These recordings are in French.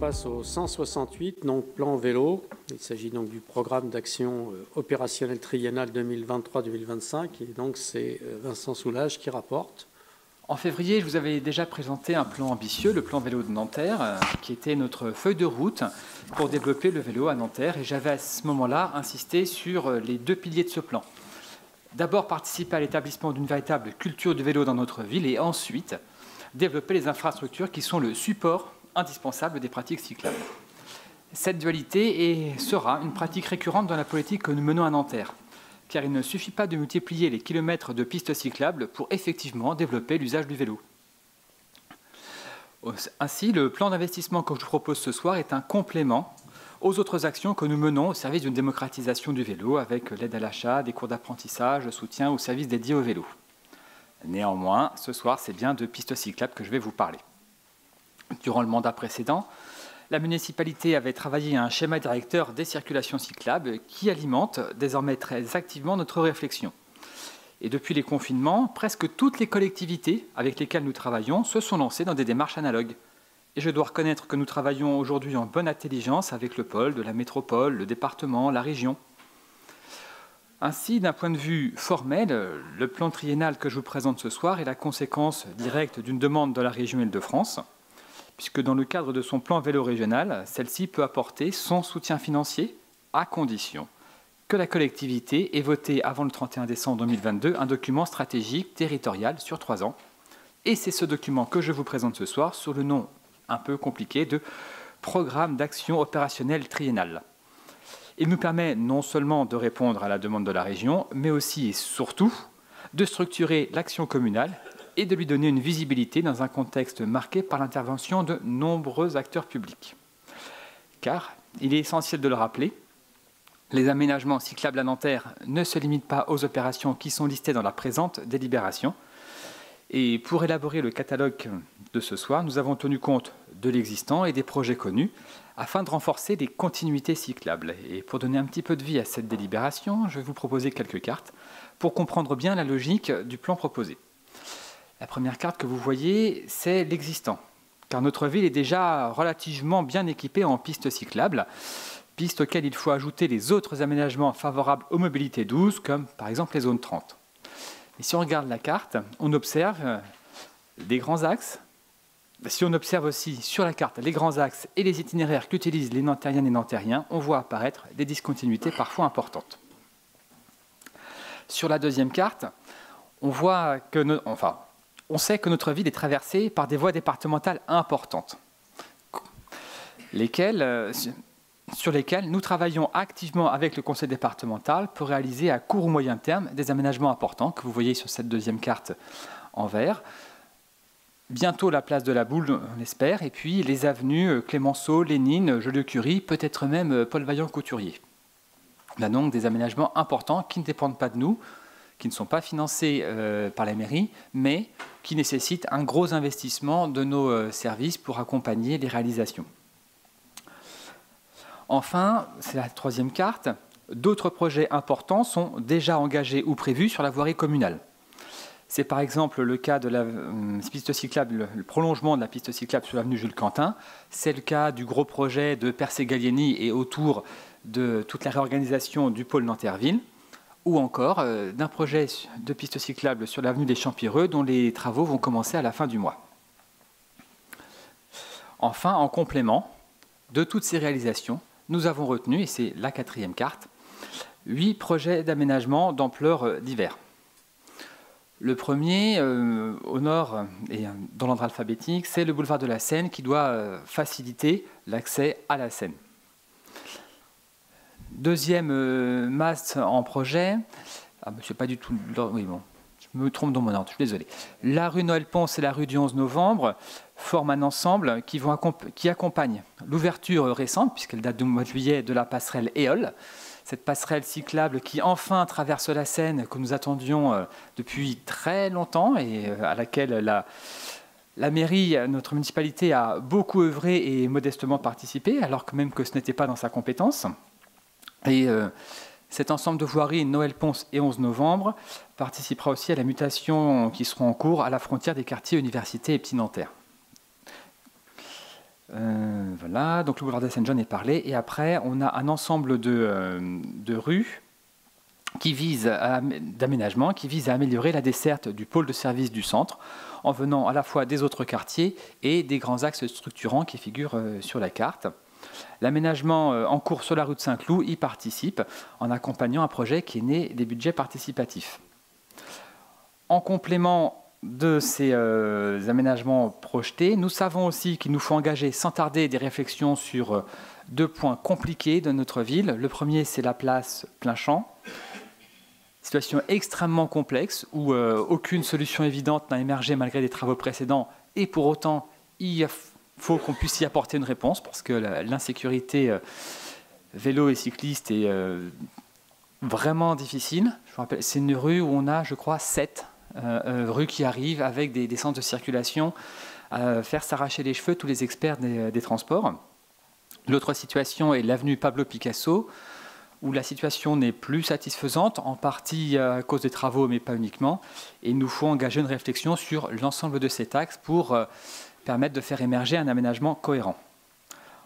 passe au 168, donc plan vélo. Il s'agit donc du programme d'action opérationnelle triennale 2023-2025. Et donc c'est Vincent Soulage qui rapporte. En février, je vous avais déjà présenté un plan ambitieux, le plan vélo de Nanterre, qui était notre feuille de route pour développer le vélo à Nanterre. Et j'avais à ce moment-là insisté sur les deux piliers de ce plan. D'abord, participer à l'établissement d'une véritable culture du vélo dans notre ville et ensuite, développer les infrastructures qui sont le support indispensable des pratiques cyclables. Cette dualité sera une pratique récurrente dans la politique que nous menons à Nanterre, car il ne suffit pas de multiplier les kilomètres de pistes cyclables pour effectivement développer l'usage du vélo. Ainsi, le plan d'investissement que je vous propose ce soir est un complément aux autres actions que nous menons au service d'une démocratisation du vélo, avec l'aide à l'achat, des cours d'apprentissage, le soutien aux services dédiés au vélo. Néanmoins, ce soir, c'est bien de pistes cyclables que je vais vous parler. Durant le mandat précédent, la municipalité avait travaillé à un schéma directeur des circulations cyclables qui alimente désormais très activement notre réflexion. Et depuis les confinements, presque toutes les collectivités avec lesquelles nous travaillons se sont lancées dans des démarches analogues. Et je dois reconnaître que nous travaillons aujourd'hui en bonne intelligence avec le pôle de la métropole, le département, la région. Ainsi, d'un point de vue formel, le plan triennal que je vous présente ce soir est la conséquence directe d'une demande de la région Île-de-France, puisque dans le cadre de son plan vélo régional, celle-ci peut apporter son soutien financier à condition que la collectivité ait voté avant le 31 décembre 2022 un document stratégique territorial sur 3 ans. Et c'est ce document que je vous présente ce soir sous le nom un peu compliqué de Programme d'action opérationnelle triennale. Il nous permet non seulement de répondre à la demande de la région, mais aussi et surtout de structurer l'action communale et de lui donner une visibilité dans un contexte marqué par l'intervention de nombreux acteurs publics. Car, il est essentiel de le rappeler, les aménagements cyclables à Nanterre ne se limitent pas aux opérations qui sont listées dans la présente délibération. Et pour élaborer le catalogue de ce soir, nous avons tenu compte de l'existant et des projets connus afin de renforcer les continuités cyclables. Et pour donner un petit peu de vie à cette délibération, je vais vous proposer quelques cartes pour comprendre bien la logique du plan proposé. La première carte que vous voyez, c'est l'existant, car notre ville est déjà relativement bien équipée en pistes cyclables, pistes auxquelles il faut ajouter les autres aménagements favorables aux mobilités douces, comme par exemple les zones 30. Et si on regarde la carte, on observe des grands axes. Si on observe aussi sur la carte les grands axes et les itinéraires qu'utilisent les Nantériennes et Nantériens, on voit apparaître des discontinuités parfois importantes. Sur la deuxième carte, on sait que notre ville est traversée par des voies départementales importantes, sur lesquelles nous travaillons activement avec le conseil départemental pour réaliser à court ou moyen terme des aménagements importants que vous voyez sur cette deuxième carte en vert. Bientôt la place de la Boule, on l'espère, et puis les avenues Clémenceau, Lénine, Joliot-Curie, peut-être même Paul Vaillant-Couturier. On a donc des aménagements importants qui ne dépendent pas de nous, qui ne sont pas financés par la mairie, mais qui nécessitent un gros investissement de nos services pour accompagner les réalisations. Enfin, c'est la troisième carte, d'autres projets importants sont déjà engagés ou prévus sur la voirie communale. C'est par exemple le cas de la piste cyclable, le prolongement de la piste cyclable sur l'avenue Jules Quentin. C'est le cas du gros projet de Percé-Gallieni et autour de toute la réorganisation du pôle Nanterre-Ville, ou encore d'un projet de piste cyclable sur l'avenue des Champireux dont les travaux vont commencer à la fin du mois. Enfin, en complément de toutes ces réalisations, nous avons retenu, et c'est la quatrième carte, 8 projets d'aménagement d'ampleur divers. Le premier, au nord et dans l'ordre alphabétique, c'est le boulevard de la Seine qui doit faciliter l'accès à la Seine. Deuxième masse en projet, c'est pas du tout, oui bon, je me trompe dans mon ordre, je suis désolé. La rue Noël-Ponce et la rue du 11 novembre forment un ensemble qui accompagne l'ouverture récente, puisqu'elle date du mois de juillet, de la passerelle Éole. Cette passerelle cyclable qui enfin traverse la Seine, que nous attendions depuis très longtemps et à laquelle la mairie, notre municipalité, a beaucoup œuvré et modestement participé, alors que même que ce n'était pas dans sa compétence. Et cet ensemble de voiries, Noël-Ponce et 11 novembre, participera aussi à la mutation qui sera en cours à la frontière des quartiers Université et Petit Nanterre. Voilà, donc le boulevard de Saint-Jean est parlé. Et après, on a un ensemble de rues d'aménagement qui vise à améliorer la desserte du pôle de service du centre en venant à la fois des autres quartiers et des grands axes structurants qui figurent sur la carte. L'aménagement en cours sur la rue de Saint-Cloud y participe en accompagnant un projet qui est né des budgets participatifs. En complément de ces aménagements projetés, nous savons aussi qu'il nous faut engager sans tarder des réflexions sur deux points compliqués de notre ville. Le premier, c'est la place Plein-Champ. Situation extrêmement complexe où aucune solution évidente n'a émergé malgré des travaux précédents et pour autant il faut qu'on puisse y apporter une réponse parce que l'insécurité vélo et cycliste est vraiment difficile. Je vous rappelle, c'est une rue où on a, je crois, 7 rues qui arrivent avec des sens de circulation à faire s'arracher les cheveux tous les experts des transports. L'autre situation est l'avenue Pablo Picasso, où la situation n'est plus satisfaisante, en partie à cause des travaux, mais pas uniquement. Et il nous faut engager une réflexion sur l'ensemble de ces axes pour permettre de faire émerger un aménagement cohérent.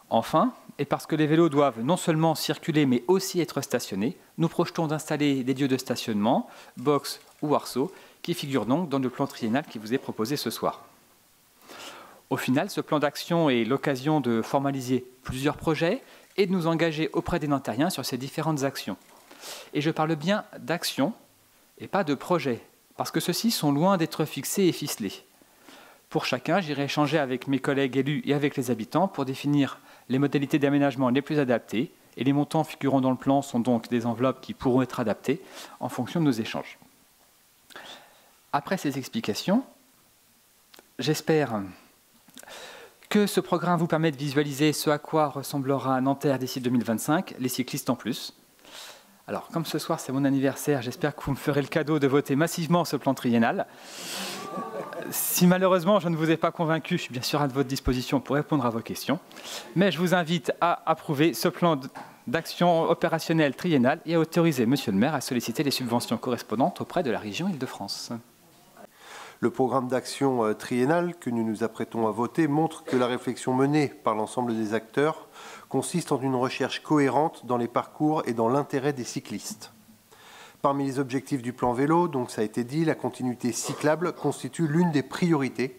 Enfin, et parce que les vélos doivent non seulement circuler, mais aussi être stationnés, nous projetons d'installer des lieux de stationnement, box ou arceaux, qui figurent donc dans le plan triennal qui vous est proposé ce soir. Au final, ce plan d'action est l'occasion de formaliser plusieurs projets et de nous engager auprès des Nantériens sur ces différentes actions. Et je parle bien d'actions et pas de projets, parce que ceux-ci sont loin d'être fixés et ficelés. Pour chacun, j'irai échanger avec mes collègues élus et avec les habitants pour définir les modalités d'aménagement les plus adaptées, et les montants figurant dans le plan sont donc des enveloppes qui pourront être adaptées en fonction de nos échanges. Après ces explications, j'espère que ce programme vous permet de visualiser ce à quoi ressemblera Nanterre d'ici 2025, les cyclistes en plus. Alors, comme ce soir c'est mon anniversaire, j'espère que vous me ferez le cadeau de voter massivement ce plan triennal. Si malheureusement je ne vous ai pas convaincu, je suis bien sûr à votre disposition pour répondre à vos questions. Mais je vous invite à approuver ce plan d'action opérationnelle triennale et à autoriser Monsieur le maire à solliciter les subventions correspondantes auprès de la région Île-de-France. Le programme d'action triennal que nous nous apprêtons à voter montre que la réflexion menée par l'ensemble des acteurs consiste en une recherche cohérente dans les parcours et dans l'intérêt des cyclistes. Parmi les objectifs du plan vélo, donc ça a été dit, la continuité cyclable constitue l'une des priorités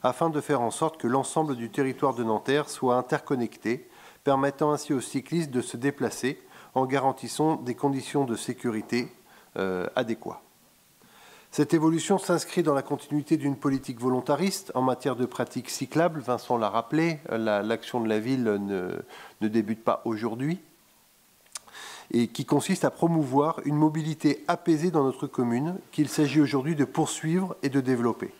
afin de faire en sorte que l'ensemble du territoire de Nanterre soit interconnecté, permettant ainsi aux cyclistes de se déplacer en garantissant des conditions de sécurité adéquates. Cette évolution s'inscrit dans la continuité d'une politique volontariste en matière de pratiques cyclables. Vincent l'a rappelé, l'action de la ville ne débute pas aujourd'hui et qui consiste à promouvoir une mobilité apaisée dans notre commune qu'il s'agit aujourd'hui de poursuivre et de développer.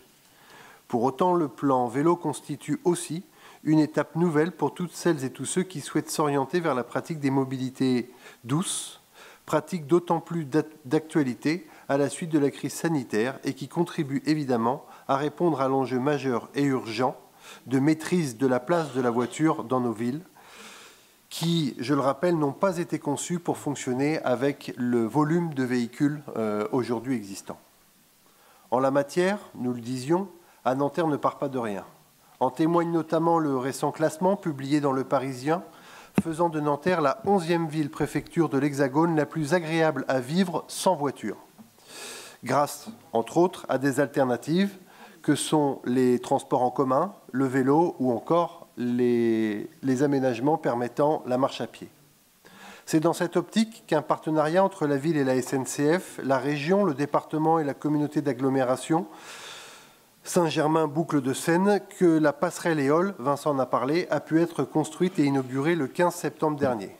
Pour autant, le plan vélo constitue aussi une étape nouvelle pour toutes celles et tous ceux qui souhaitent s'orienter vers la pratique des mobilités douces, pratique d'autant plus d'actualité à la suite de la crise sanitaire et qui contribue évidemment à répondre à l'enjeu majeur et urgent de maîtrise de la place de la voiture dans nos villes, qui, je le rappelle, n'ont pas été conçus pour fonctionner avec le volume de véhicules aujourd'hui existants. En la matière, nous le disions, à Nanterre ne part pas de rien. En témoigne notamment le récent classement publié dans Le Parisien, faisant de Nanterre la 11e ville-préfecture de l'Hexagone la plus agréable à vivre sans voiture, grâce, entre autres, à des alternatives que sont les transports en commun, le vélo ou encore les aménagements permettant la marche à pied. C'est dans cette optique qu'un partenariat entre la ville et la SNCF, la région, le département et la communauté d'agglomération Saint-Germain-Boucle de Seine, que la passerelle Éole, Vincent en a parlé, a pu être construite et inaugurée le 15 septembre dernier.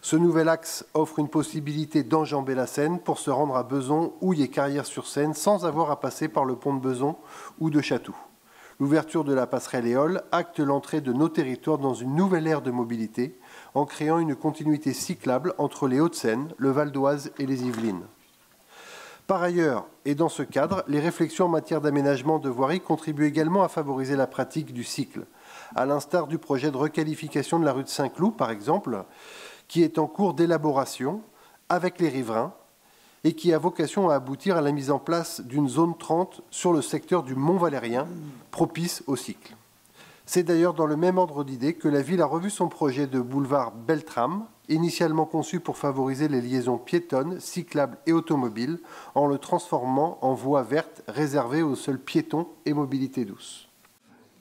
Ce nouvel axe offre une possibilité d'enjamber la Seine pour se rendre à Beson, Houille et Carrières-sur-Seine sans avoir à passer par le pont de Beson ou de Chatou. L'ouverture de la passerelle Éole acte l'entrée de nos territoires dans une nouvelle ère de mobilité en créant une continuité cyclable entre les Hauts-de-Seine, le Val d'Oise et les Yvelines. Par ailleurs, et dans ce cadre, les réflexions en matière d'aménagement de voirie contribuent également à favoriser la pratique du cycle, à l'instar du projet de requalification de la rue de Saint-Cloud, par exemple, qui est en cours d'élaboration avec les riverains et qui a vocation à aboutir à la mise en place d'une zone 30 sur le secteur du Mont-Valérien, propice au cycle. C'est d'ailleurs dans le même ordre d'idée que la ville a revu son projet de boulevard Beltrame, initialement conçu pour favoriser les liaisons piétonnes, cyclables et automobiles, en le transformant en voie verte réservée aux seuls piétons et mobilité douce.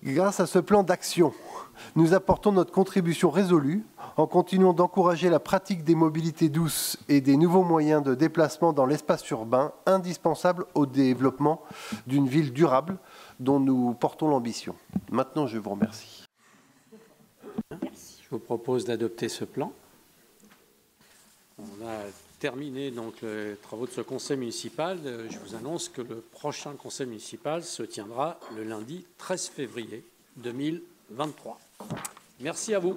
Grâce à ce plan d'action, nous apportons notre contribution résolue en continuant d'encourager la pratique des mobilités douces et des nouveaux moyens de déplacement dans l'espace urbain, indispensables au développement d'une ville durable dont nous portons l'ambition. Maintenant, je vous remercie. Je vous propose d'adopter ce plan. On a terminé donc les travaux de ce conseil municipal. Je vous annonce que le prochain conseil municipal se tiendra le lundi 13 février 2023. Merci à vous.